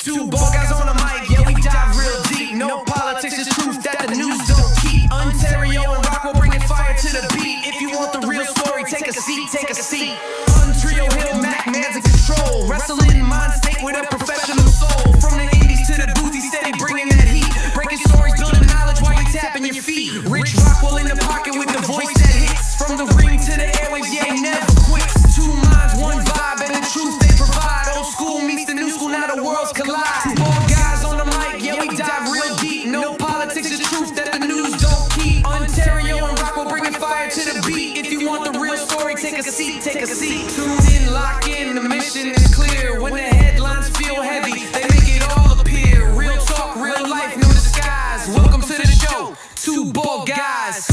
Two ball guys on the mic, yeah, we dive real deep. No politics is truth that the news don't keep. Ontario and Rockwell bringing fire to the beat. If you want the real story, take a seat, take a seat. Trio Hill, Mac, Manz in control. Wrestling Manz state with a professional soul. From the 80s to the booth, he steady bringing that heat. Breaking stories, building knowledge while you tapping your feet. Rich Rockwell in the pocket with the voice that hits. From the ring to the airwaves, yeah, he never quits. Two minds, one vibe, and the truth they provide. Old school meets the new school, now the worlds collide. Two ball guys on the mic, yeah, we dive real deep. No politics is truth that the news don't keep. Ontario and Rockw bringing fire to the beat. If you want the real story, take a seat, take a seat. Tune in, lock in, the mission is clear. When the headlines feel heavy, they make it all appear. Real talk, real life, no disguise. Welcome to the show, Two Ball Guys.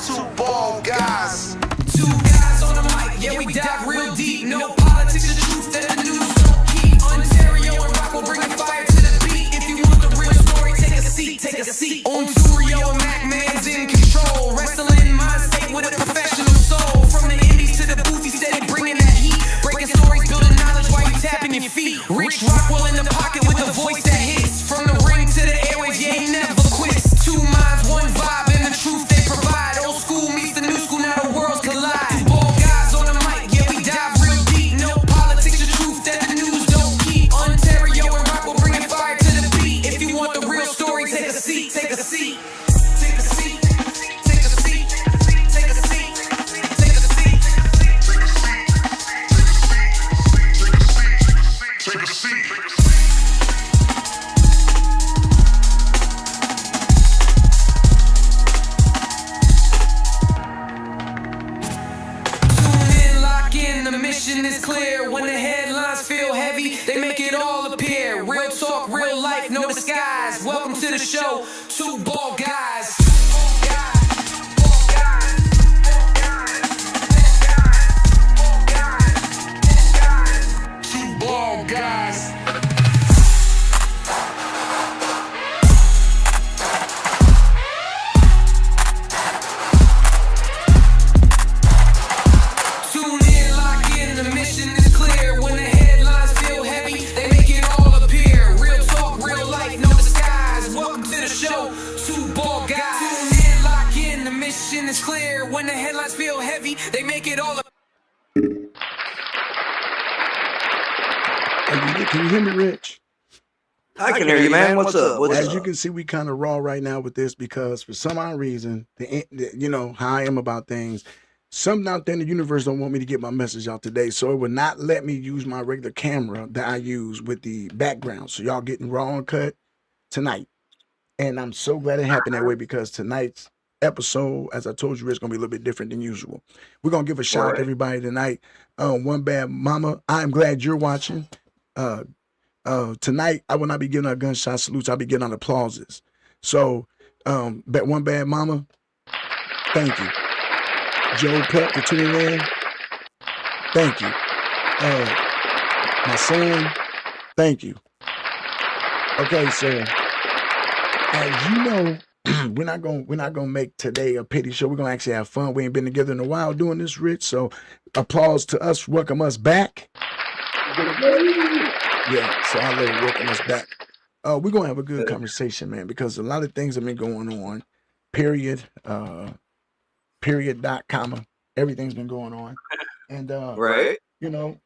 Two ball guys. Two guys on the mic, yeah, we dive real deep. No politics is truth that the news don't keep. Ontario and Rockwell bringing fire to the beat. If you want the real story, take a seat, take a seat. Ontario and Mac, Manz in control. Wrestling Manz state with a professional soul. From the indies to the booth, he steady bringing that heat. Breaking stories, building knowledge while you tapping your feet. Rich Rockwell in the pocket with a voice that hits. From the ring to the airwaves, yeah, he never quits. Two minds, one vibe, and the truth they provide. Old school meets the new school, now the worlds collide. Two ball guys on the mic, yeah, we dive real deep. No politics, the truth that the news don't keep. Ontario and Rockwell bringing fire to the beat. If you want the real story, take a seat, take a seat. Take a seat, take a seat, take a seat, take a seat. Take a seat. The mission is clear. When the headlines feel heavy, they make it all appear. Real talk, real life, no disguise. Welcome to the show, Two Ball Guys. Two Ball Guys. Is clear. When the headlines feel heavy, they make it all. Can you hear me, Rich? I can hear you, man. What's up? As you can see, we kind of raw right now with this because for some odd reason, you know how I am about things. Something out there in the universe don't want me to get my message out today, so it would not let me use my regular camera that I use with the background. So y'all getting raw and cut tonight, and I'm so glad it happened that way because tonight's episode, as I told you, it's gonna be a little bit different than usual. We're gonna give a shout out to everybody tonight. One Bad Mama, I'm glad you're watching. Tonight I will not be giving out gunshot salutes. I'll be giving out applauses. So, One Bad Mama, thank you. Joe Pep for tuning in, thank you. My son, thank you. Okay, so as you know, we're not gonna make today a pity show. We're gonna actually have fun. We ain't been together in a while doing this, Rich. So applause to us, welcome us back. Yeah, so I'll let it welcome us back. We're gonna have a good conversation, man, because a lot of things have been going on. Period. Period. Dot comma. Everything's been going on. And right. You know,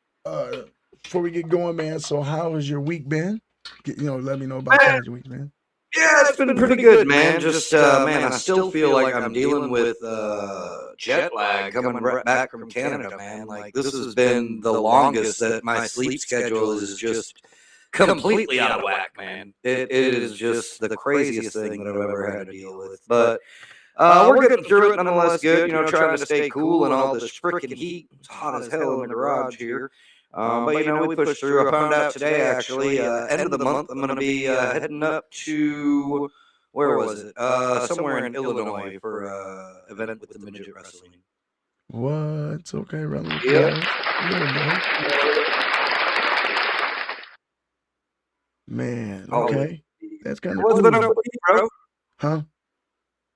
before we get going, man. So how has your week been? Let me know about how your week been. Yeah, it's been pretty good, man. Just, man, I still feel like I'm dealing with jet lag coming right back from Canada, man. Like, this has been the longest that my sleep schedule is just completely out of whack, man. It is just the craziest thing that I've ever had to deal with. But we're getting through it nonetheless good, trying to stay cool in all this freaking heat. It's hot as hell in the garage here. But we pushed through. I found out today, actually, end of the month, I'm going to be heading up to, where was it? Somewhere in Illinois for an event with the midget wrestling. What? Okay, rather. Yeah. Man, okay. That's kind of What's cool. been up with you, bro? Huh?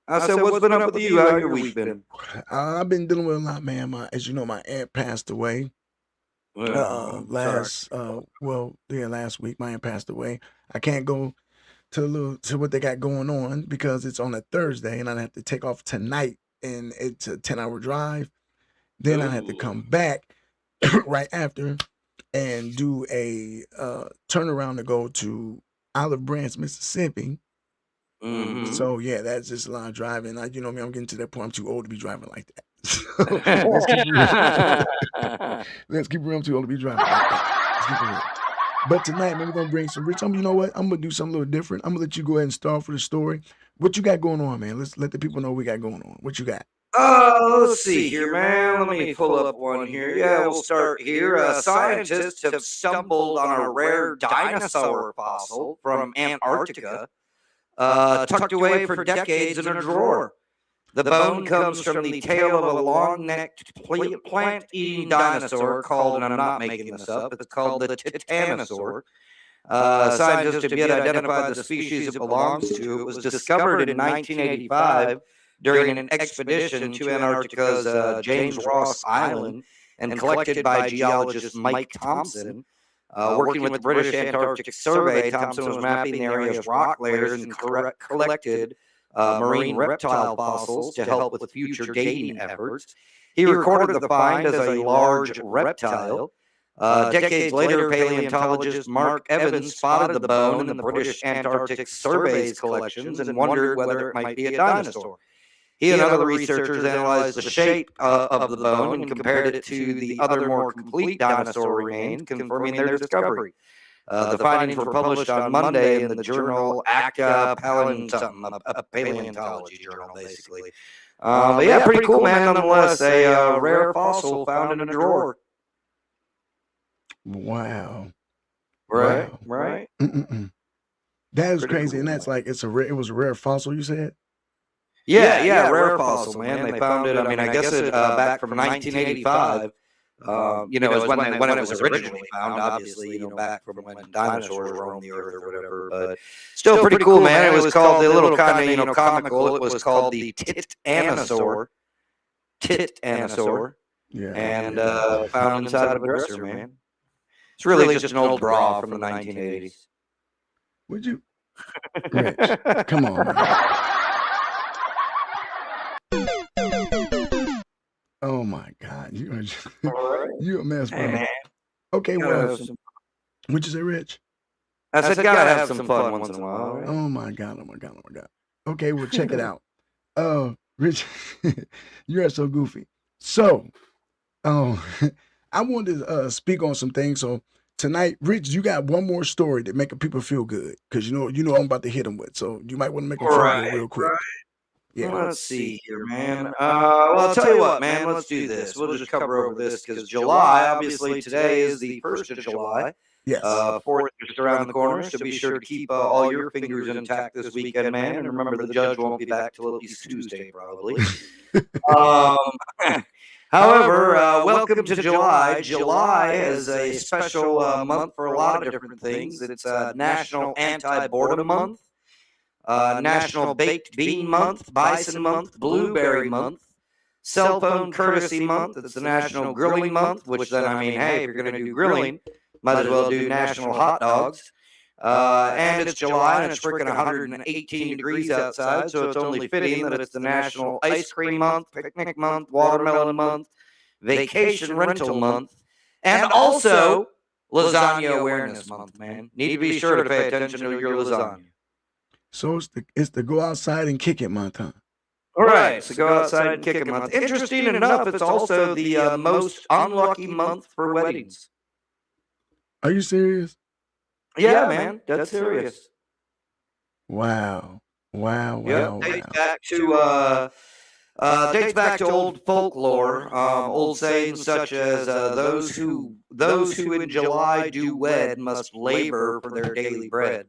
I said, what's been up with you? How your week been? I've been dealing with a lot, man. As you know, my aunt passed away. Last week my aunt passed away. I can't go to what they got going on because it's on a Thursday, and I have to take off tonight, and it's a 10-hour drive. Then I have to come back right after and do a turnaround to go to Olive Branch, Mississippi. Mm-hmm. So yeah, that's just a lot of driving. You know me, I'm getting to that point. I'm too old to be driving like that. So, let's keep it real. I'm too old to be driving like that. Let's keep it real. But tonight, man, we're gonna bring some Rich. You know what? I'm gonna do something a little different. I'm gonna let you go ahead and start for the story. What you got going on, man? Let's let the people know what we got going on. What you got? Let's see here, man. Let me pull up one here. Yeah, we'll start here. Scientists have stumbled on a rare dinosaur fossil from Antarctica, tucked away for decades in a drawer. The bone comes from the tail of a long-necked plant-eating dinosaur called, and I'm not making this up, it's called the titanosaur. Scientists have yet identified the species it belongs to. It was discovered in 1985 during an expedition to Antarctica's James Ross Island and collected by geologist Mike Thompson. Working with the British Antarctic Survey, Thompson was mapping the area's rock layers and collected marine reptile fossils to help with future dating efforts. He recorded the find as a large reptile. Decades later, paleontologist Mark Evans spotted the bone in the British Antarctic Survey's collections and wondered whether it might be a dinosaur. He and other researchers analyzed the shape of the bone and compared it to the other more complete dinosaur remains, confirming their discovery. The findings were published on Monday in the journal Acta a paleontology journal, basically. But yeah, pretty cool, man, nonetheless. A rare fossil found in a drawer. Wow. Right, Wow. right. That is Pretty crazy, cool, and that's man. like it was a rare fossil. You said? Yeah, rare fossil, man. They found it. I mean, I guess it back from 1985. Is when it was originally found. Obviously, back from when dinosaurs roamed the earth or whatever. But still pretty cool, man. It was called a little kind of comical. It was called the titanosaur. Yeah. And found inside of a dresser, man. It's really just an old bra from the 1980s. Would you? Rich, come on, man. Oh my God, you a mess, bro. Hey, man. Okay, well, what you say, Rich? I said, gotta have some fun once in a while. Right? Oh my God. Okay, well, check it out. Rich, you are so goofy. So, I wanted to speak on some things. So tonight, Rich, you got one more story to make people feel good because you know I'm about to hit them with. So you might want to make them feel good real quick. Right. Yeah. Well, let's see here, man. Well, I'll tell you what, man. Let's do this. We'll just cover over this because July, obviously, today is the 1st of July. Yes. 4th is just around the corner, so be sure to keep all your fingers intact this weekend, man. And remember, the judge won't be back till at least Tuesday, probably. However, welcome to July. July is a special month for a lot of different things. It's National Anti-Boredom Month. National Baked Bean Month, Bison Month, Blueberry Month, Cell Phone Courtesy Month. It's the National Grilling Month, which then, I mean, hey, if you're going to do grilling, might as well do National Hot Dogs. And it's July, and it's freaking 118 degrees outside, so it's only fitting that it's the National Ice Cream Month, Picnic Month, Watermelon Month, Vacation Rental Month, and also Lasagna Awareness Month, man. Need to be sure to pay attention to your lasagna. So it's the go outside and kick it month, huh? All right, so go outside and kick it month. Interesting enough, it's also the most unlucky month for weddings. Are you serious? Yeah, man, that's serious. Wow. Dates back to old folklore, old sayings such as those who in July do wed must labor for their daily bread.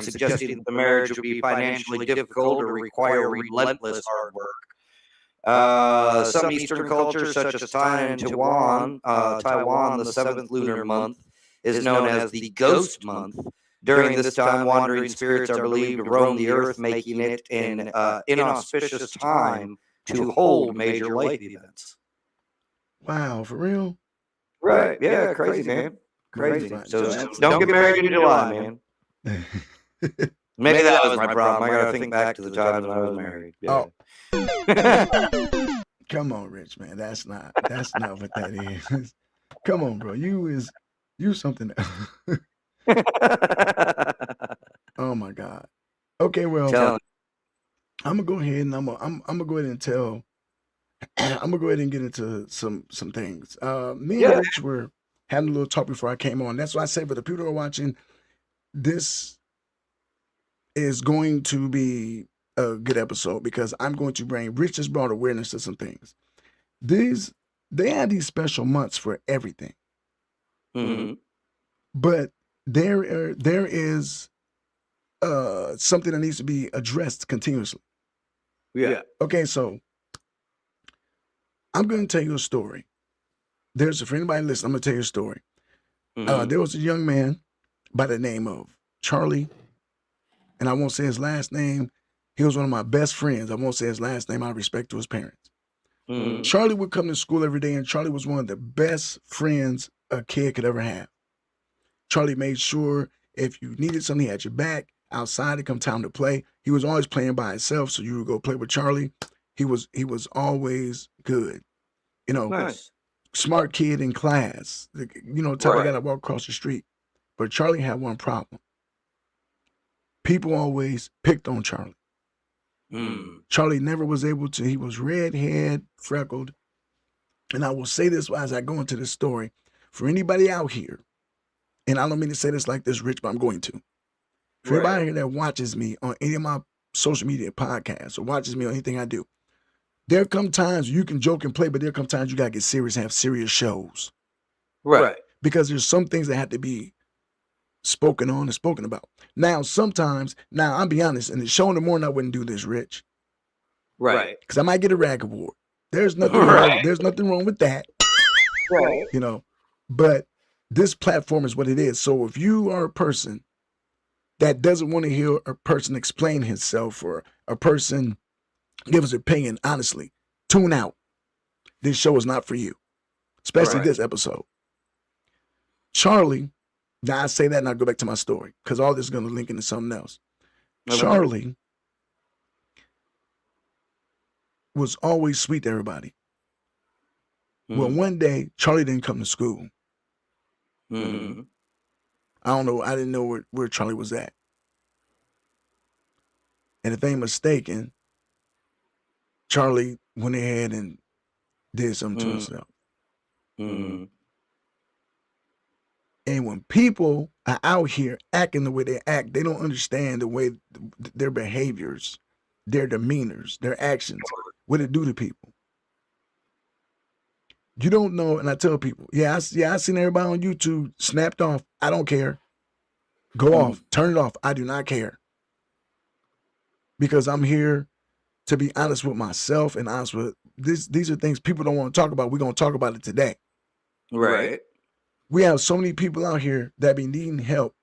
Suggesting that the marriage would be financially difficult or require relentless hard work. Some Eastern cultures, such as Taiwan, the 7th lunar month, is known as the Ghost Month During this time, wandering spirits are believed to roam the earth, making it an inauspicious time to hold major life events. Wow, for real? Right. Yeah, crazy, man. Crazy. Right. So don't get married in July, man. Maybe that was my problem. I got to think back to the time that I was married. Yeah. Oh. Come on, Rich, man. That's not what that is. Come on, bro. You something else. Oh my God. Okay, well, I'm gonna go ahead and I'm gonna go ahead and tell. I'm gonna go ahead and get into some things. Me and Rich were having a little talk before I came on. That's why I said for the people who are watching, this is going to be a good episode because I'm going to bring Rich has brought awareness to some things. They have these special months for everything. Mm-hmm. But there is something that needs to be addressed continuously. Yeah. Okay, so I'm going to tell you a story. For anybody listening, I'm going to tell you a story. Mm-hmm. There was a young man by the name of Charlie, and I won't say his last name. He was one of my best friends. I won't say his last name out of respect to his parents. Mm-hmm. Charlie would come to school every day, and Charlie was one of the best friends a kid could ever have. Charlie made sure if you needed something, he had your back. Outside, it come time to play. He was always playing by himself, so you would go play with Charlie. He was always good. You know, Nice. Smart kid in class. You know, type of guy that walk across the street. But Charlie had one problem. People always picked on Charlie. Mm. Charlie never was able to. He was redhead, freckled. And I will say this as I go into this story. For anybody out here, and I don't mean to say this like this, Rich, but I'm going to. For everybody here that watches me on any of my social media podcasts or watches me on anything I do, there come times you can joke and play, but there come times you got to get serious and have serious shows. Right. Because there's some things that have to be spoken on and spoken about. Now, I'll be honest, in the show in the morning, I wouldn't do this, Rich. Right. Because I might get a rag award. There's nothing wrong. There's nothing wrong with that. Right. You know, but this platform is what it is. So if you are a person that doesn't want to hear a person explain himself or a person give his opinion, honestly, tune out. This show is not for you, especially this episode. Charlie, now I say that and I'll go back to my story because all this is going to link into something else. Okay. Charlie was always sweet to everybody. Mm-hmm. Well, one day, Charlie didn't come to school. Mm-hmm. I don't know. I didn't know where Charlie was at. And if I ain't mistaken, Charlie went ahead and did something to himself. Mm-hmm. And when people are out here acting the way they act, they don't understand the way their behaviors, their demeanors, their actions, what it do to people. You don't know, and I tell people, I seen everybody on YouTube snapped off. I don't care. Go off. Turn it off. I do not care. Because I'm here to be honest with myself and honest with this. These are things people don't want to talk about. We're going to talk about it today. Right. We have so many people out here that be needing help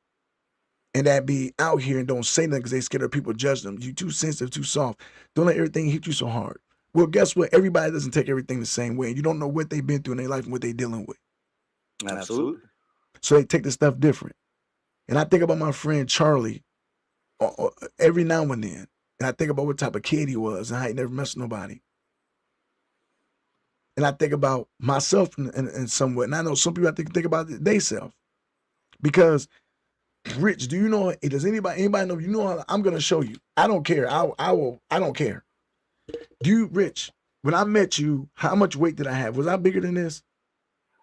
and that be out here and don't say nothing because they scared of people judging them. You too sensitive, too soft. Don't let everything hit you so hard. Well, guess what? Everybody doesn't take everything the same way. You don't know what they've been through in their life and what they're dealing with. Absolutely. So they take the stuff different. And I think about my friend Charlie every now and then. And I think about what type of kid he was and how he never messed with nobody. And I think about myself in some way. And I know some people have to think about themselves. Because, Rich, do you know, does anybody know, you know how I'm going to show you. I don't care. I don't care. Rich, when I met you, how much weight did I have? Was I bigger than this?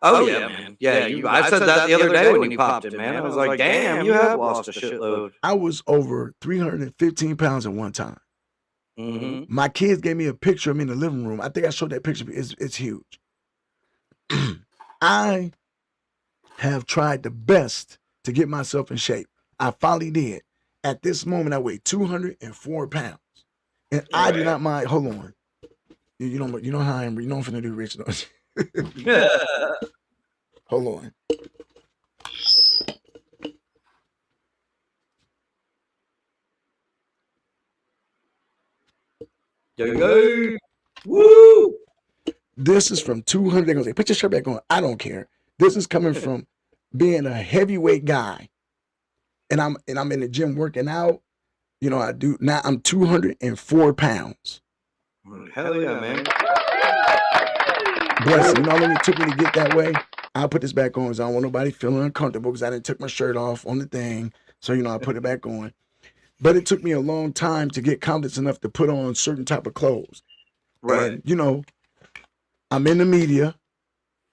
Oh yeah, man. Yeah, I said that the other day when you popped in, man. I was like, damn, you have lost a shitload. I was over 315 pounds at one time. Mm-hmm. My kids gave me a picture of me in the living room. I think I showed that picture. It's huge. I have tried the best to get myself in shape. I finally did. At this moment, I weigh 204 pounds. And I do not mind. Hold on. You know how I am. You know I'm finna do, Rich. Hold on. Yo. Woo! This is from 200. They're gonna say, put your shirt back on. I don't care. This is coming from being a heavyweight guy, and I'm in the gym working out. You know, I do now. I'm 204 pounds. Hell yeah, man. Bless you. You know how long it took me to get that way? I'll put this back on because I don't want nobody feeling uncomfortable because I didn't took my shirt off on the thing. So, you know, I put it back on. But it took me a long time to get confidence enough to put on certain type of clothes. Right. And, you know, I'm in the media,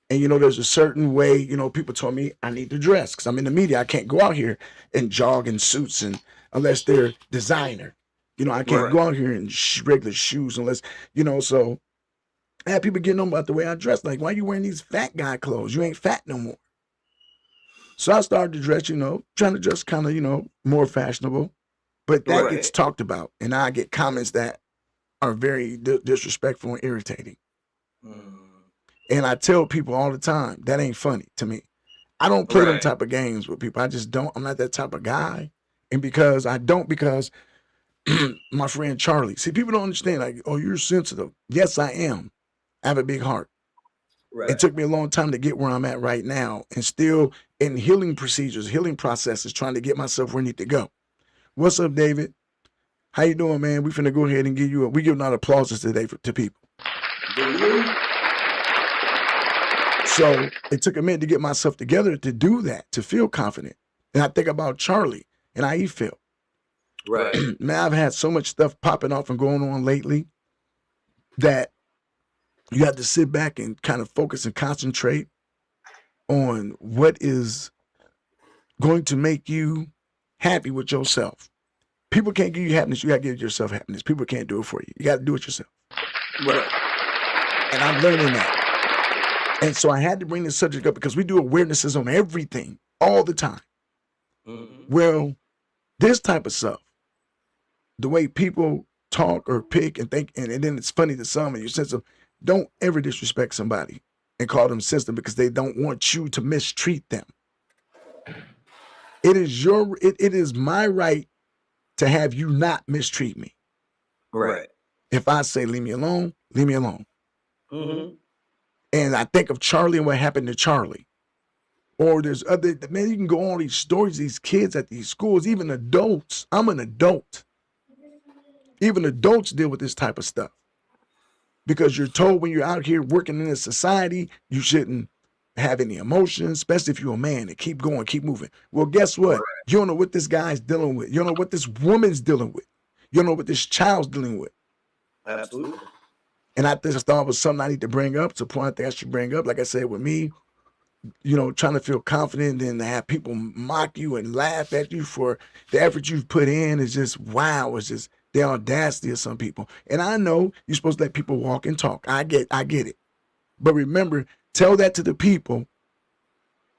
and, you know, there's a certain way, you know, people told me I need to dress because I'm in the media. I can't go out here and jog in suits and unless they're designer. You know, I can't go out here in regular shoes unless, you know, so I had people getting on about the way I dress. Like, why you wearing these fat guy clothes? You ain't fat no more. So I started to dress, you know, trying to dress kind of, you know, more fashionable. But that gets talked about. And I get comments that are very disrespectful and irritating. And I tell people all the time, that ain't funny to me. I don't play them type of games with people. I just don't. I'm not that type of guy. And because my friend Charlie, see, people don't understand, like, oh, you're sensitive. Yes, I am. I have a big heart. It took me a long time to get where I'm at right now, and still in healing procedures, healing processes, trying to get myself where I need to go. What's up, David? How you doing, man? We finna go ahead and we giving out applauses today to people. So it took a minute to get myself together to do that, to feel confident. And I think about Charlie and how he felt. Right. Man, I've had so much stuff popping off and going on lately that you have to sit back and kind of focus and concentrate on what is going to make you happy with yourself. People can't give you happiness. You got to give yourself happiness. People can't do it for you. You got to do it yourself. Right. And I'm learning that. And so I had to bring this subject up because we do awarenesses on everything all the time. Well, this type of stuff, the way people talk or pick and think, and then it's funny to some, and you're sensitive, don't ever disrespect somebody and call them sensitive because they don't want you to mistreat them. It is my right to have you not mistreat me. Right. If I say, leave me alone, leave me alone. And I think of Charlie and what happened to Charlie. Or there's other, man, you can go on all these stories, these kids at these schools, even adults. I'm an adult. Even adults deal with this type of stuff. Because you're told when you're out here working in a society, you shouldn't have any emotions, especially if you're a man, and keep going, keep moving. Well, guess what? You don't know what this guy's dealing with. You don't know what this woman's dealing with. You don't know what this child's dealing with. Absolutely. And I just thought it was something I need to bring up. It's a point I think I should bring up. Like I said, with me, you know, trying to feel confident and to have people mock you and laugh at you for the effort you've put in is just, wow. It's just the audacity of some people. And I know you're supposed to let people walk and talk. I get it. But remember, tell that to the people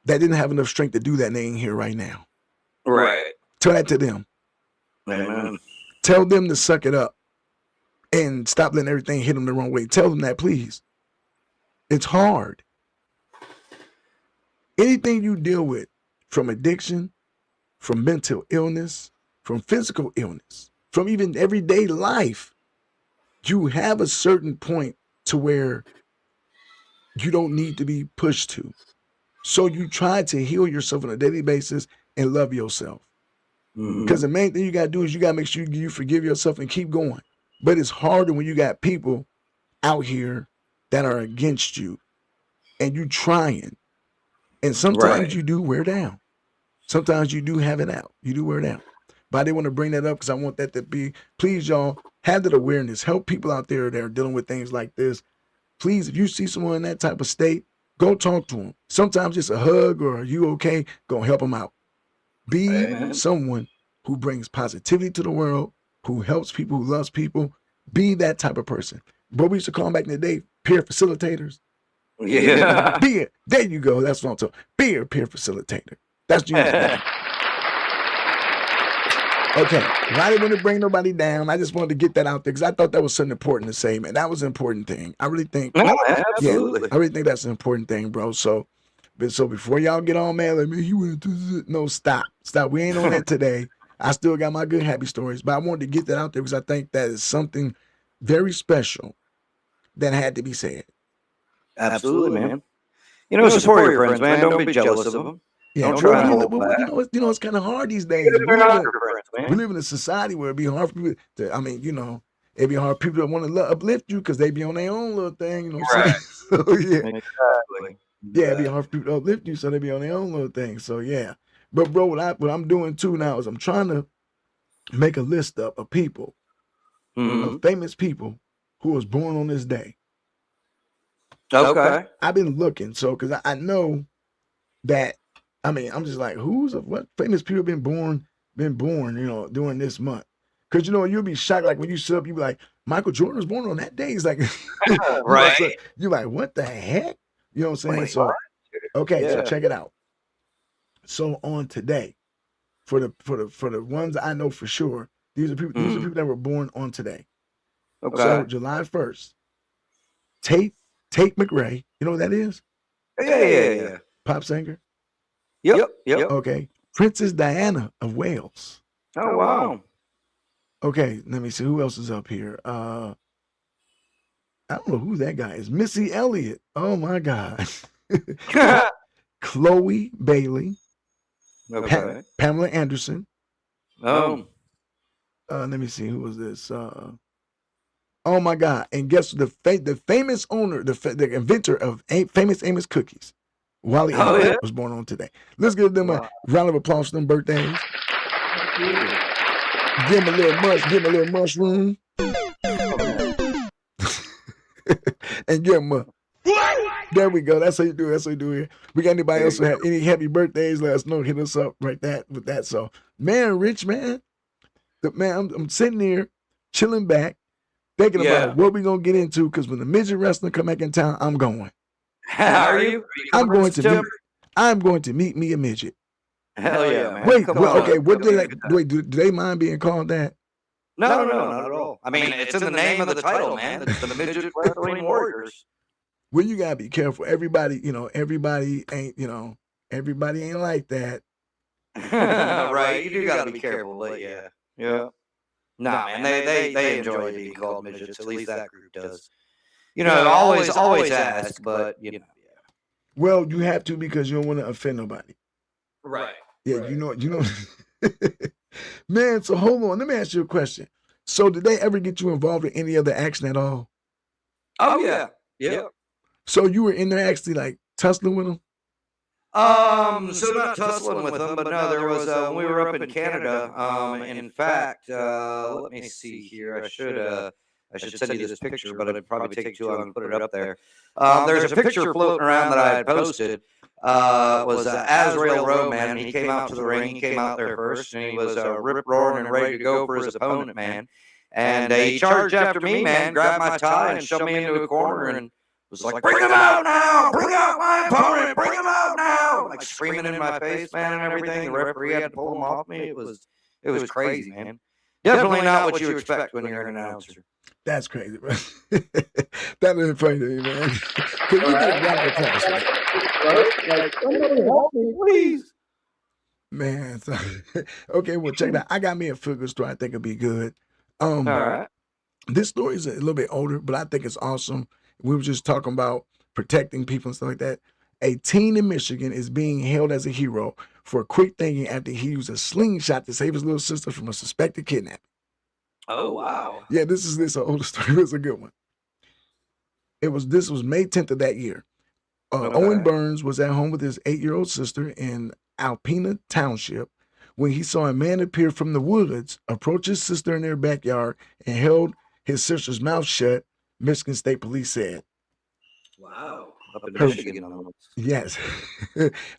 that didn't have enough strength to do that and they ain't here right now. Right. Tell that to them. Amen. Tell them to suck it up and stop letting everything hit them the wrong way. Tell them that, please. It's hard. Anything you deal with, from addiction, from mental illness, from physical illness, from even everyday life, you have a certain point to where you don't need to be pushed to. So you try to heal yourself on a daily basis and love yourself. Because the main thing you got to do is you got to make sure you forgive yourself and keep going. But it's harder when you got people out here that are against you and you trying. And sometimes you do wear down. Sometimes you do have it out. You do wear down. But I didn't want to bring that up because I want that to be, please, y'all, have that awareness. Help people out there that are dealing with things like this. Please, if you see someone in that type of state, go talk to them. Sometimes just a hug or are you okay? Go help them out. Be someone who brings positivity to the world, who helps people, who loves people. Be that type of person. But we used to call them back in the day peer facilitators. Yeah. Be it. There you go. That's what I'm talking. Be a peer facilitator. That's you. Okay. I didn't want to bring nobody down. I just wanted to get that out there because I thought that was something important to say, man. That was an important thing. I really think. Absolutely. Yeah, I really think that's an important thing, bro. So before y'all get on, man, like, man, you went through this. No, stop. We ain't on that today. I still got my good happy stories, but I wanted to get that out there because I think that is something very special that had to be said. Absolutely, man. Support your friends, man. Don't be jealous of them. Yeah, Don't try and hold back. It's kind of hard these days. They're not your friends, We man. live in a society where it'd be hard for people to, it'd be hard for people that want to uplift you because they be on their own little thing, you know what I'm saying? So, yeah. Exactly. Yeah, it'd be hard for people to uplift you, so they be on their own little thing. So, yeah. But, bro, what I'm doing, too, now is I'm trying to make a list up of people, of famous people who was born on this day. Okay. I've been looking, so, because I know that, I'm just like, what famous people been born, during this month? Because, you'll be shocked, like, when you sit up, you be like, Michael Jordan was born on that day. It's like, Right. So you're like, what the heck? You know what I'm saying? Wait, So, what? okay, so Yeah. check it out. So on today, for the ones I know for sure, these are people that were born on today. Okay. So July 1st, Tate McRae, you know what that is? Yeah. Pop singer. Yep. Okay. Princess Diana of Wales. Oh, wow. Okay, let me see who else is up here. I don't know who that guy is. Missy Elliott. Oh my God. Chloe Bailey. Okay. Pamela Anderson. Oh. Let me see, who was this? Oh my God! And guess the famous owner, the inventor of famous Amos cookies, Wally Amos, was born on today. Let's give them a round of applause for them birthdays. Give them a little mushroom, and give them a. There we go. That's how you do it. That's how you do it. We got anybody else who have any happy birthdays? Let us know. Hit us up with that. So, man, Rich, man, I'm sitting there, chilling back, thinking about what we gonna get into. Because when the midget wrestling come back in town, I'm going. Are you? I'm going to meet me a midget. Hell yeah, man. Wait, Come on. okay. What do they wait? Do they mind being called that? No, not at all. I mean, it's in the name of the title, man. It's the Midget Wrestling Warriors. Well, you gotta be careful. Everybody ain't like that. Right? You do gotta be careful, but yeah. Nah, man, they enjoy being called midgets. At least that group does. Always ask, but yeah. Well, you have to because you don't want to offend nobody. Right. Yeah, right. You know. Man, so hold on. Let me ask you a question. So, did they ever get you involved in any other action at all? Oh yeah. Yeah. So you were in there actually like tussling with them? So not tussling with them, but no, there was when we were up in Canada. In fact, let me see here. I should send you this picture, but it'd probably take too long to put it up there. There's a picture floating around that I had posted. Was Azrael Rowe, man. He came out to the ring. He came out there first, and he was rip roaring and ready to go for his opponent, man. And he charged after me, man. Grabbed my tie and shoved me into a corner and was like, bring him out now! Bring out my opponent! Bring him out now! Like screaming in my face, man, and everything. The referee had to pull him off me. It was crazy, man. Definitely not what you expect when you're an announcer. That's crazy, bro. That is funny to me, man. Can you get a round of applause for that? Like, somebody help me, please. Man, so, okay, well, check it out. I got me a figure story I think it'll be good. All right. This story is a little bit older, but I think it's awesome. We were just talking about protecting people and stuff like that. A teen in Michigan is being hailed as a hero for quick thinking after he used a slingshot to save his little sister from a suspected kidnapping. Oh, wow. Yeah, this is an older story. It's a good one. This was May 10th of that year. Owen Burns was at home with his 8-year-old sister in Alpena Township when he saw a man appear from the woods, approach his sister in their backyard, and held his sister's mouth shut, Michigan State Police said. Wow. Up in Michigan. Yes.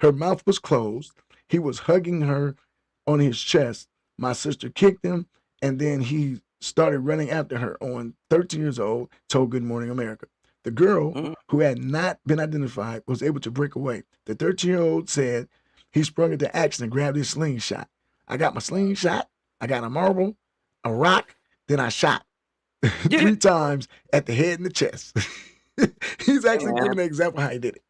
Her mouth was closed. He was hugging her on his chest. My sister kicked him, and then he started running after her. Owen, 13 years old, told Good Morning America. The girl, who had not been identified, was able to break away. The 13-year-old said he sprung into action and grabbed his slingshot. I got my slingshot, I got a marble, a rock, then I shot 3 times at the head and the chest. He's actually giving an example how he did it.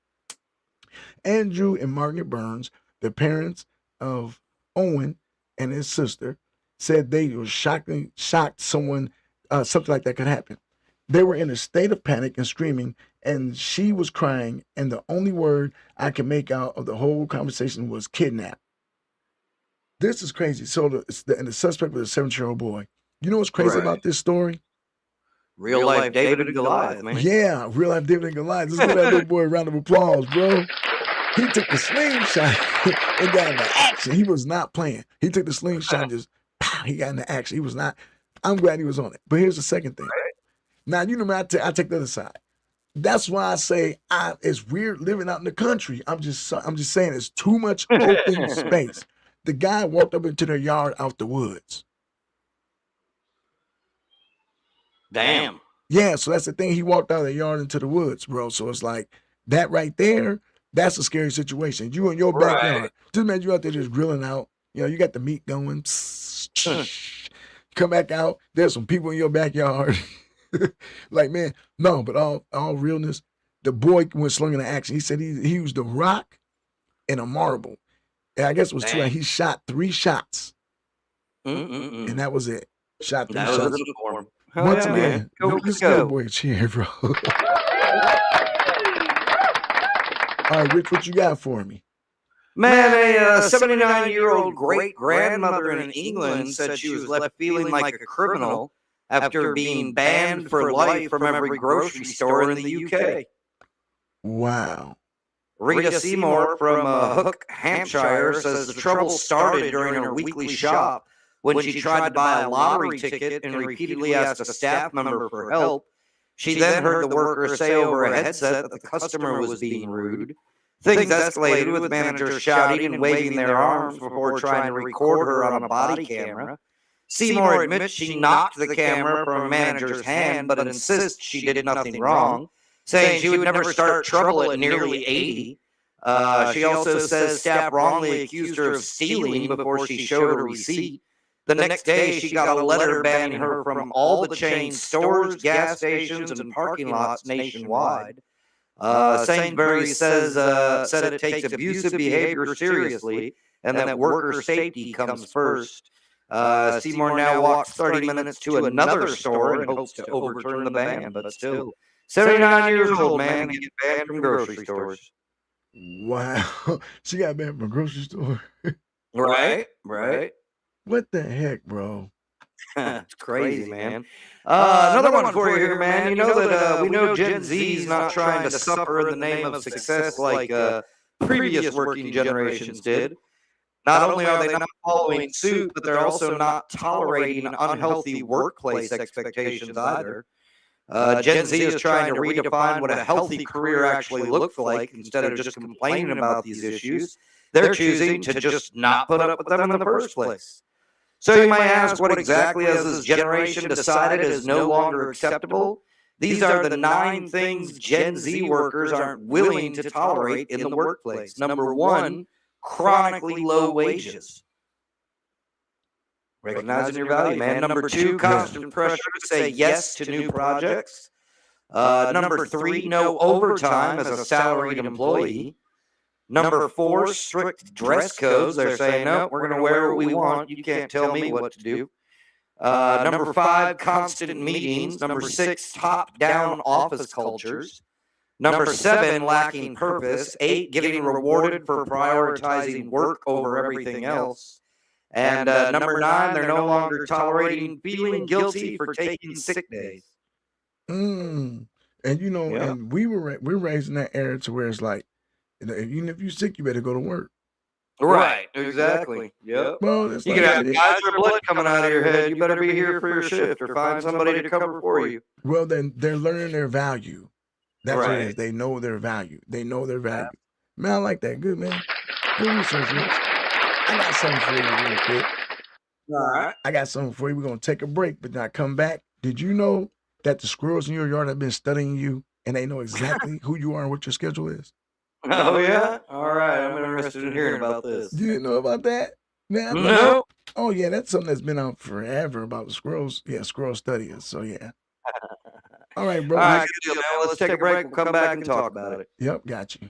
Andrew and Margaret Burns, the parents of Owen and his sister, said they were shocked someone something like that could happen. They were in a state of panic and screaming, and she was crying, and the only word I could make out of the whole conversation was kidnap. This is crazy. So and the suspect was a 17-year-old boy. You know what's crazy about this story? Real life David and Goliath, man. Yeah, real life David and Goliath. Let's give that little boy a round of applause, bro. He took the slingshot and got into action. He was not playing. He took the slingshot and just, pow, he got into action. He was not, I'm glad he was on it. But here's the second thing. Now, you know me, I take the other side. That's why I say it's weird living out in the country. I'm just saying it's too much open space. The guy walked up into their yard out the woods. Damn. Yeah, so that's the thing. He walked out of the yard into the woods, bro. So it's like that right there. That's a scary situation. You in your backyard. Just imagine you out there just grilling out. You know, you got the meat going. Come back out. There's some people in your backyard. Like, man, no, but all realness, the boy went slung into action. He said he used a rock and a marble. And I guess it was two. And he shot 3 shots. And that was it. Shot 3 shots. Once again, let's give the boy a cheer, bro. All right, Rich, what you got for me? Man, a 79-year-old great-grandmother in England said she was left feeling like a criminal after being banned for life from every grocery store in the UK. Wow. Rita Seymour from Hook, Hampshire, says the trouble started during her weekly shop when she tried to buy a lottery ticket and repeatedly asked a staff member for help. She then heard the worker say over a headset that the customer was being rude. Things escalated with managers shouting and waving their arms before trying to record her on a body camera. Seymour admits she knocked the camera from a manager's hand, but insists she did nothing wrong, saying she would never start trouble at nearly 80. She also says staff wrongly accused her of stealing before she showed a receipt. The next day, she got a letter banning her from all the chain stores, gas stations, and parking lots nationwide. Sainsbury's said it takes abusive behavior seriously and that worker safety comes first. Seymour now walks 30 minutes to another store and hopes to overturn the ban, but still, 79 years old, man, and get banned from grocery stores. Wow. She got banned from a grocery store. Right. What the heck, bro? It's crazy, man. Another one for you here, man. You know that we know Gen Z's not trying to suffer in the name of success like previous working generations did. Not only are they not following suit, but they're also not tolerating unhealthy workplace expectations either. Gen Z is trying to redefine what a healthy career actually looks like instead of just complaining about these issues. They're choosing to just not put up with them in the first place. So you might ask, what exactly has this generation decided is no longer acceptable? These are the 9 things Gen Z workers aren't willing to tolerate in the workplace. Number 1, chronically low wages. Recognizing your value, man. Number 2, constant pressure to say yes to new projects. Number 3, no overtime as a salaried employee. Number 4, strict dress codes. They're saying, no, we're going to wear what we want. You can't tell me what to do. Number 5, constant meetings. Number 6, top-down office cultures. Number 7, lacking purpose. 8, getting rewarded for prioritizing work over everything else. And number 9, they're no longer tolerating feeling guilty for taking sick days. And you know, and we're raised in that era to where it's like, even if you're sick, you better go to work. Right, exactly. Yep. Well, you can have guys or blood coming out of your head. You better be here for your shift or find somebody to cover for you. Well, then they're learning their value. That's what it is. They know their value. They know their value. Man, I like that. Good, man. Good research, Rich. I got something for you real quick. All right. I got something for you. We're going to take a break, but not come back. Did you know that the squirrels in your yard have been studying you and they know exactly who you are and what your schedule is? Oh, yeah? All right. I'm interested in hearing about this. You didn't know about that? Man, no. Oh, yeah. That's something that's been out forever about the squirrels. Yeah, squirrel studies. So, yeah. All right, bro. All right, good deal, man. Let's take a break. We'll come back and talk about it. Yep, got you.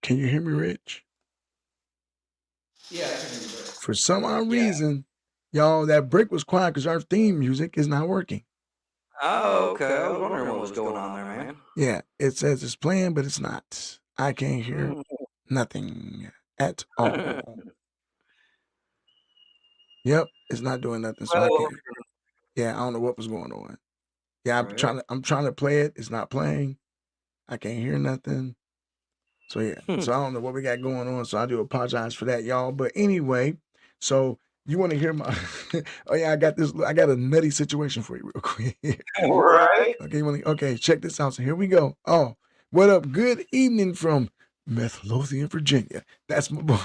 Can you hear me, Rich? Yeah, I can hear you. For some odd reason, y'all, that break was quiet because our theme music is not working. Oh, okay. I was wondering what was going on there, man. Yeah, it says it's playing, but it's not. I can't hear nothing at all. Yep, it's not doing nothing, so I can't. Yeah, I don't know what was going on. Yeah, I'm trying to play it. It's not playing. I can't hear nothing. So yeah, so I don't know what we got going on. So I do apologize for that, y'all. But anyway, so you want to hear my? Oh yeah, I got a nutty situation for you, real quick. Right. Okay, check this out. So here we go. Oh, what up? Good evening from Midlothian, Virginia. That's my boy.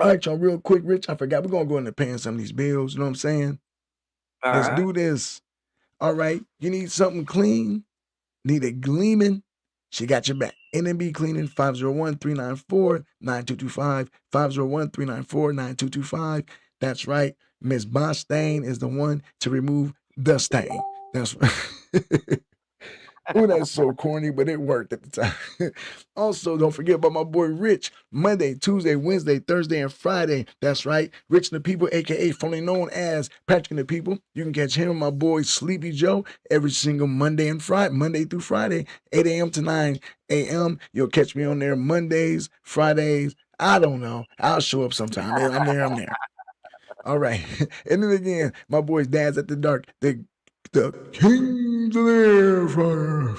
All right, y'all, real quick, Rich. I forgot we're gonna go into paying some of these bills. You know what I'm saying? Let's do this. All right, you need something clean. Need it gleaming? She got your back. NMB Cleaning 501-394-9225. 501-394-9225. That's right. Miss Bostain is the one to remove the stain. That's right. Oh, that's so corny, but it worked at the time. Also, don't forget about my boy Rich. Monday, Tuesday, Wednesday, Thursday, and Friday. That's right. Rich and the People, a.k.a. formerly known as Patrick and the People. You can catch him and my boy Sleepy Joe every single Monday and Friday, Monday through Friday, 8 a.m. to 9 a.m. You'll catch me on there Mondays, Fridays. I don't know. I'll show up sometime. I'm there. All right. And then again, my boys Dads at the Dark. The kings of the air fryer.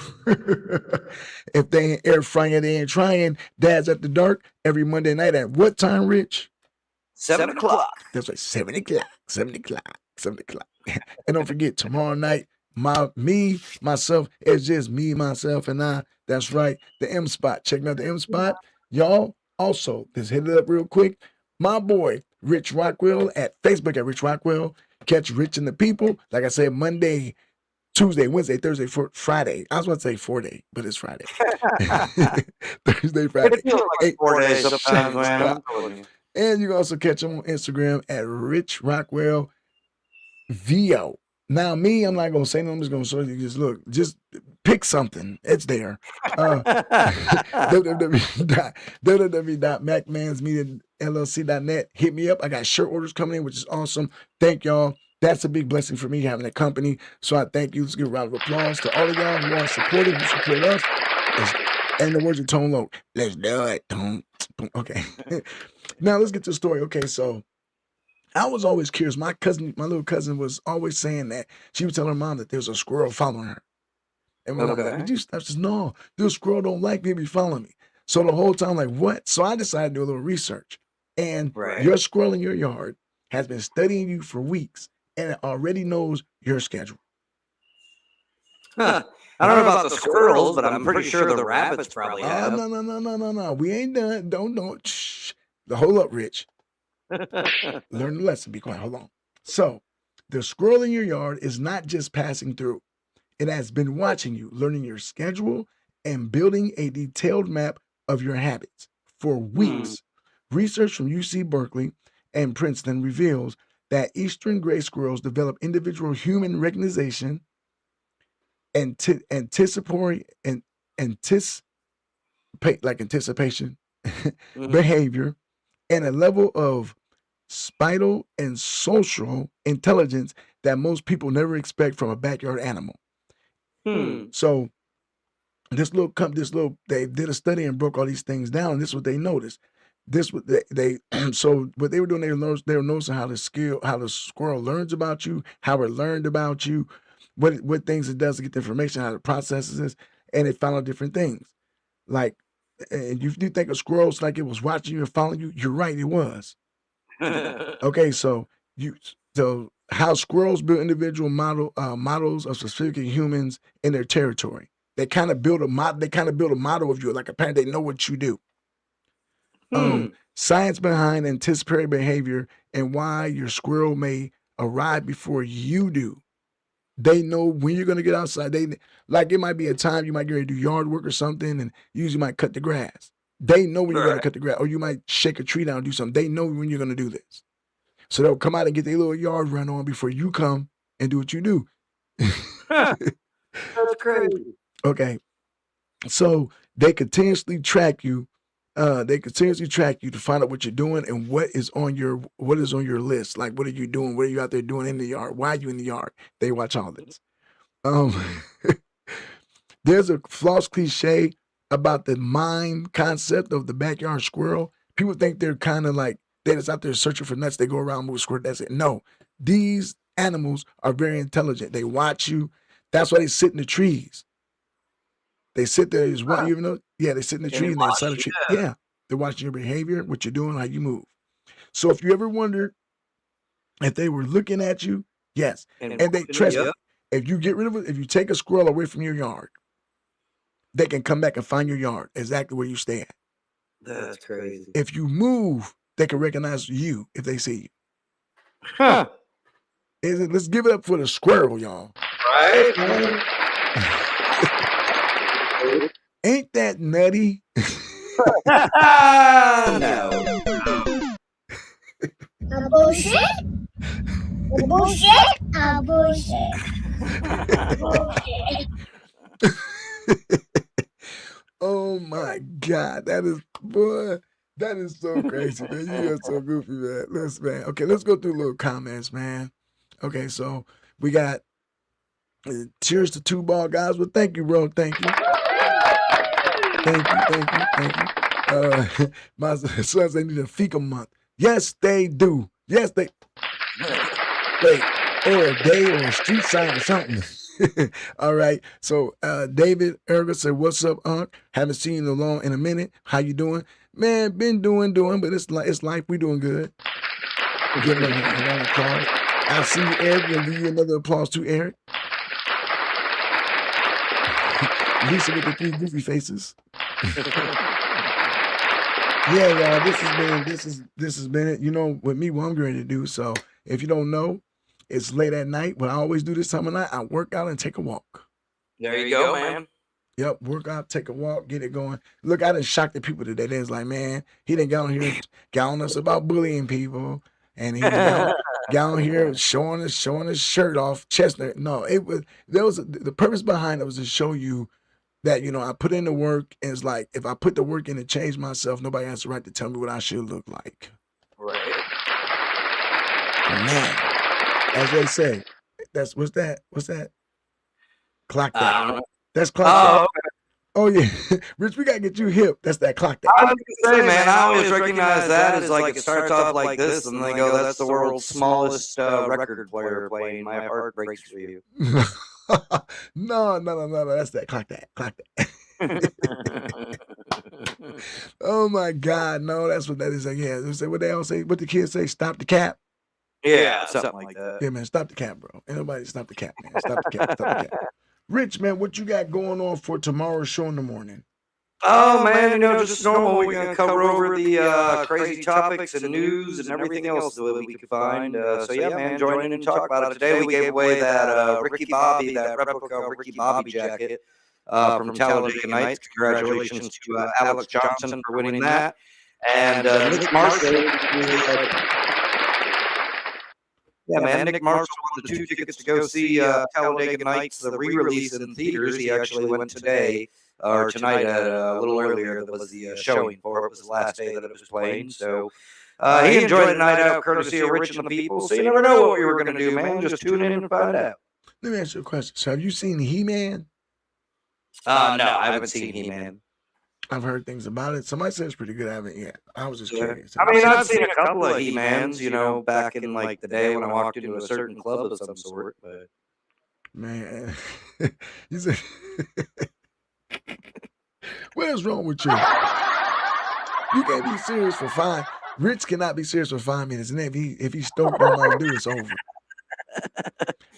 If they ain't air frying, they ain't trying. Dads at the Dark every Monday night at what time, Rich? 7 o'clock. That's right, 7 o'clock. 7 o'clock. 7 o'clock. And don't forget, tomorrow night, myself, it's just me, myself, and I. That's right, the M Spot. Check out the M Spot. Y'all, also, let's hit it up real quick. My boy, Rich Rockwell at Facebook at Rich Rockwell. Catch Rich and the People. Like I said, Monday, Tuesday, Wednesday, Thursday, Friday. I was about to say 4-day, but it's Friday. Thursday, Friday. It feels like 4 days sometimes, man. And you can also catch him on Instagram at Rich Rockwell VO. Now, me, I'm not going to say no. I'm just going to show you. Just pick something. It's there. www.macmansmediallc.net. Hit me up. I got shirt orders coming in, which is awesome. Thank y'all. That's a big blessing for me having a company. So I thank you. Let's give a round of applause to all of y'all who are supporting, who support us. And the words of Tone Loc. Let's do it. Okay. Now let's get to the story. Okay, so I was always curious. My little cousin was always saying that she would tell her mom that there's a squirrel following her. And when I'm like, did you stop? She says, no, this squirrel don't like me, be following me. So the whole time, like, what? So I decided to do a little research. And your squirrel in your yard has been studying you for weeks and it already knows your schedule. Huh. I don't know about the squirrels, but I'm pretty sure the rabbits probably have. No. We ain't done. Don't. Shh. Hold up, Rich. Learn the lesson. Be quiet. Hold on. So, the squirrel in your yard is not just passing through. It has been watching you, learning your schedule, and building a detailed map of your habits for weeks. Research from UC Berkeley and Princeton reveals that eastern gray squirrels develop individual human recognition, anticipation, behavior, and a level of spatial and social intelligence that most people never expect from a backyard animal. So they did a study and broke all these things down. And this is what they noticed. So what they were doing, they were noticing how the squirrel learns about you, how it learned about you, what things it does to get the information, how it processes this, and it found out different things. Like, and if you think a squirrel's like it was watching you and following you, you're right, it was. Okay, so how squirrels build individual models of specific humans in their territory. They kind of build a model of you, like a parent. They know what you do. Science behind anticipatory behavior and why your squirrel may arrive before you do. They know when you're gonna get outside. It might be a time you might get ready to do yard work or something, and you usually might cut the grass. They know when you're gonna cut the grass, or you might shake a tree down and do something. They know when you're gonna do this. So they'll come out and get their little yard run on before you come and do what you do. That's crazy. Okay. So they continuously track you. They continuously track you to find out what you're doing and what is on your list. Like, what are you doing? What are you out there doing in the yard? Why are you in the yard? They watch all this. There's a false cliche about the mind concept of the backyard squirrel. People think they're kind of like they're just out there searching for nuts. They go around move squirrel. That's it. No, these animals are very intelligent. They watch you. That's why they sit in the trees. They sit there. Is one, you know? Yeah, they sit in the tree and they inside the tree. Yeah, they're watching your behavior, what you're doing, how you move. So if you ever wonder if they were looking at you, yes, and they trust me. If you get rid of it, if you take a squirrel away from your yard, they can come back and find your yard exactly where you stay at. That's crazy. If you move, they can recognize you if they see you. Huh. Let's give it up for the squirrel, y'all. Right? Ain't that nutty? No. A bullshit? A bullshit? A bullshit. A bullshit. Oh my God, that is so crazy, man. You are so goofy, man. Let's go through little comments, man. Okay, so we got cheers to two ball guys. Well, thank you, bro. Thank you. My sons, they need a FECA month. Yes, they do. Yes, they. Wait, or a day or a street sign or something. All right. So David Erga said, "What's up, Unc? Haven't seen you in a minute. How you doing, man? Been doing, but it's life. We doing good. Give him a round of applause. I see you, Eric. We'll give you another applause too, Eric. Lisa with the three goofy faces. Yeah, y'all. This has been it. You know, with me, what I'm going to do. So if you don't know, it's late at night. What I always do this time of night, I work out and take a walk. There you go, man. Yep, work out, take a walk, get it going. Look, I done shocked the people today. They was like, man, he didn't get on here on us about bullying people, and he got on here showing his shirt off, chestnut. No, the purpose behind it was to show you that, you know, I put in the work, and it's like, if I put the work in to change myself, nobody has the right to tell me what I should look like. Right. Man, as they say, what's that? Clock that. I don't know. That's clock that. Okay. Oh yeah, Rich, we gotta get you hip. That's that clock that. I was gonna say, man, I always recognize that as like it starts off like this, and they go, "That's the world's smallest record player playing. My heart breaks for you." No. That's that clock that. Oh my God, no, that's what that is. Yeah, they say what they all say. What the kids say? Stop the cap. Yeah, something like that. Yeah, man, stop the cap, bro. Ain't nobody stop the cap, man. Stop the cap. Stop the cap. Rich, man, what you got going on for tomorrow's show in the morning? Oh man, you know, just normal. We're gonna cover over the crazy topics and news and everything else that we could find. So yeah, man, join in and talk about it. Today we gave away that Ricky Bobby, that replica Ricky Bobby jacket from Talladega Nights. Congratulations to Alex Johnson for winning that. And Nick Marshall. Yeah, man, Nick Marshall won the 2 tickets to go see Talladega Nights, the re-release in theaters. He actually went today. Or tonight, a little earlier, that was the showing for it. It was the last day that it was playing. So he enjoyed the night out, courtesy of Rich and the People. So you never know what we were going to do, man. Just tune in and find out. Let me ask you a question. So have you seen He-Man? No, I haven't seen He-Man. I've heard things about it. Somebody said it's pretty good. I haven't yet. I was just curious. I mean, I've seen a couple of He-Mans, you know, back in like the day when I walked into a certain club of some sort. But man, you said. What is wrong with you? You can't be serious for 5. Rich cannot be serious for 5 minutes, and if he stoked on what I do, it's over.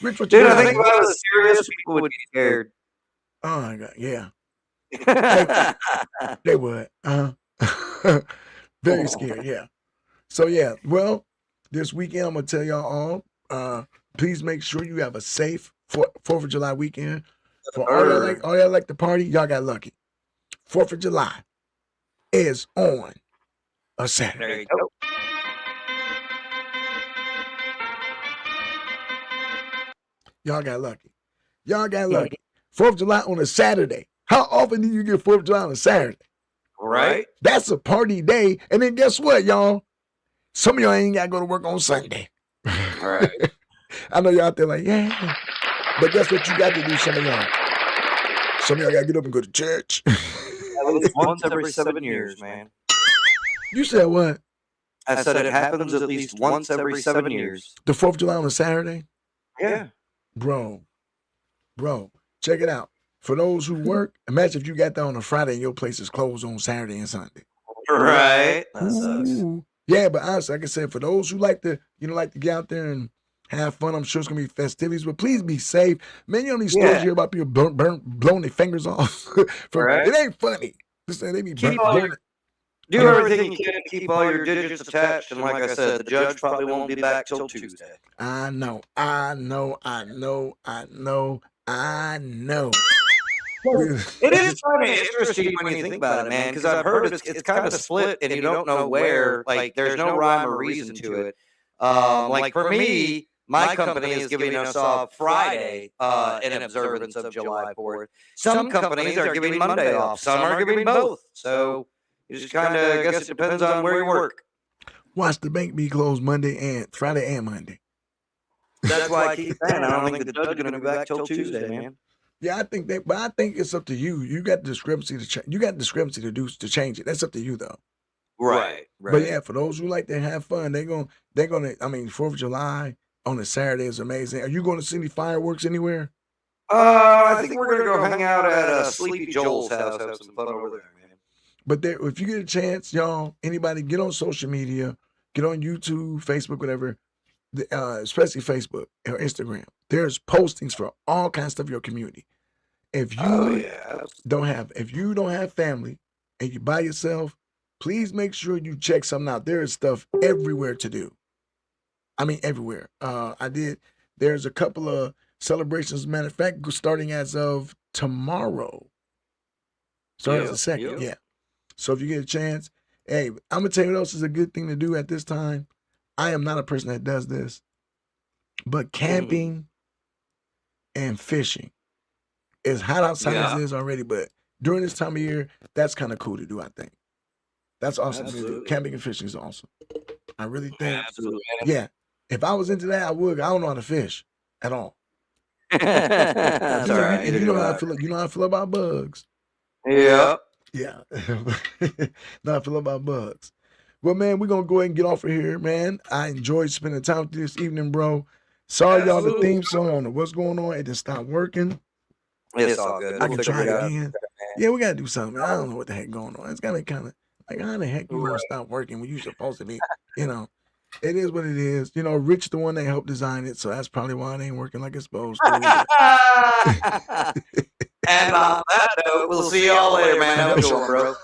Rich, what you dude, I think if I was serious, people would be scared. Oh my God, yeah. They would. Very scared, yeah. So yeah, well, this weekend I'm gonna tell y'all all. Please make sure you have a safe 4th of July weekend. For all y'all like to party, y'all got lucky. 4th of July is on a Saturday. There you go. Y'all got lucky. 4th of July on a Saturday. How often do you get 4th of July on a Saturday? Right? That's a party day. And then guess what, y'all? Some of y'all ain't got to go to work on Sunday. Right. I know y'all out there like, yeah. But guess what you got to do, some of y'all? Some of y'all got to get up and go to church. At least once every 7 years, man. You said what? I said it happens at least once every 7 years. The 4th of July on a Saturday? Yeah. Bro, check it out. For those who work, imagine if you got that on a Friday and your place is closed on Saturday and Sunday. Right. That sucks. Ooh. Yeah, but honestly, like I said, for those who like to get out there and have fun, I'm sure it's gonna be festivities. But please be safe, man. You know these stories here about people blowing their fingers off. It ain't funny. They be burning. Do everything you can to keep all your digits attached, and like I said, the judge probably won't be back till Tuesday. I know. It is kind of interesting when you think about it, man, because I've heard it's kind of split, and you don't know where. Like, there's no rhyme or reason to it. Like for me, my company is giving us off Friday in observance of July 4th. Some companies are giving Monday off. Some are giving both. So it just kind of, I guess it depends on where you work. Watch the bank be closed Friday and Monday. That's why I keep saying I don't think the judge is going to be back till Tuesday, man. Yeah, I think that, but I think it's up to you. You got the discrepancy to change it. That's up to you, though. Right. But yeah, for those who like to have fun, they're gonna. I mean, 4th of July on a Saturday is amazing. Are you going to see any fireworks anywhere? I think we're gonna go hang out at Sleepy Joel's house, have some fun over there, man. But if you get a chance, y'all, anybody get on social media, get on YouTube, Facebook, whatever. Especially Facebook or Instagram. There's postings for all kinds of stuff in your community. If you don't have family and you by yourself, please make sure you check something out. There is stuff everywhere to do. I mean, everywhere. There's a couple of celebrations, matter of fact, starting as of tomorrow. Starting as the 2nd, yeah. So if you get a chance, hey, I'm gonna tell you what else is a good thing to do at this time. I am not a person that does this, but camping and fishing. It's hot outside as it is already, but during this time of year, that's kind of cool to do, I think. That's awesome to do. Camping and fishing is awesome. I really think. Absolutely. Yeah. If I was into that, I would. I don't know how to fish at all. That's all right. You know how I feel. You know how I feel about bugs. Yeah. Yeah. Know how I feel about bugs. Well, man, we're going to go ahead and get off of here, man. I enjoyed spending time with you this evening, bro. Sorry, y'all, the theme song, I don't know what's going on. It just stopped working. It's all good. I can try it again. Yeah, we got to do something. I don't know what the heck going on. It's got to kind of, like, how the heck you going to stop working when you're supposed to be, It is what it is. Rich the one that helped design it, so that's probably why it ain't working like it's supposed to. And on that note, we'll see y'all later, man. Have a good one, bro.